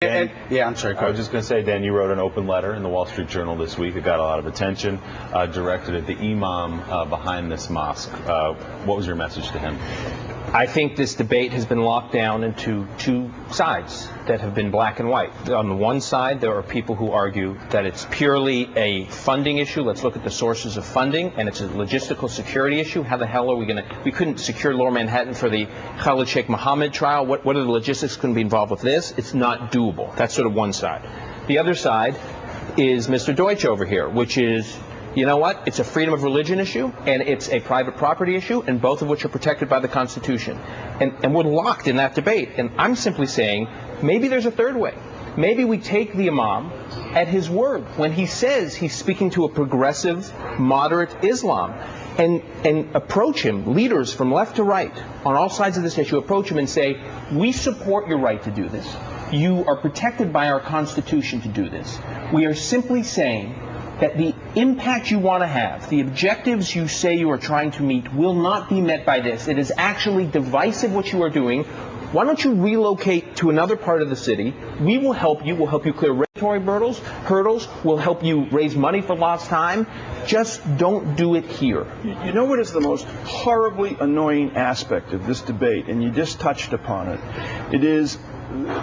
I'm sorry, Coach. I was just going to say, Dan, you wrote an open letter in the Wall Street Journal this week. It got a lot of attention, directed at the imam behind this mosque. What was your message to him? I think this debate has been locked down into two sides that have been black and white. On the one side, there are people who argue that it's purely a funding issue. Let's look at the sources of funding, and it's a logistical security issue. How the hell are we going to? We couldn't secure Lower Manhattan for the Khalid Sheikh Mohammed trial. What are the logistics going to be involved with this? It's not doable. That's sort of one side. The other side is Mr. Deutsch over here, which is, you know what? It's a freedom of religion issue, and it's a private property issue, and both of which are protected by the Constitution. And we're locked in that debate. And I'm simply saying, maybe there's a third way. Maybe we take the imam at his word when he says he's speaking to a progressive, moderate Islam, and approach him, leaders from left to right, on all sides of this issue, approach him and say, we support your right to do this. You are protected by our Constitution to do this. We are simply saying that the impact you want to have, the objectives you say you are trying to meet, will not be met by this. It is actually divisive what you are doing. Why don't you relocate to another part of the city? We will help you. We'll help you clear regulatory hurdles. We'll help you raise money for lost time. Just don't do it here. You know what is the most horribly annoying aspect of this debate, and you just touched upon it? It is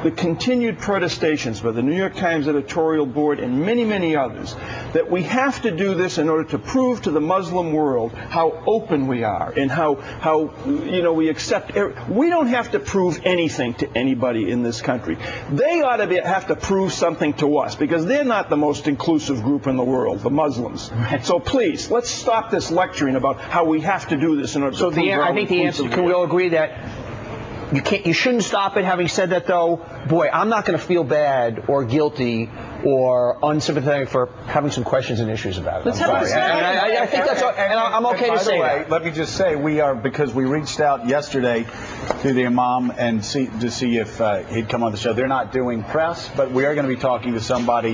the continued protestations by the New York Times editorial board and many, many others that we have to do this in order to prove to the Muslim world how open we are and how we accept. We don't have to prove anything to anybody in this country. They ought to have to prove something to us because they're not the most inclusive group in the world, the Muslims. So please, let's stop this lecturing about how we have to do this in order to prove I think the answer, can we all agree that you shouldn't stop it? Having said that, though, boy, I'm not going to feel bad or guilty or unsympathetic for having some questions and issues about it. I think that's, and I'm okay to say that. Let me just say, because we reached out yesterday to the imam and to see if he'd come on the show. They're not doing press, but we are going to be talking to somebody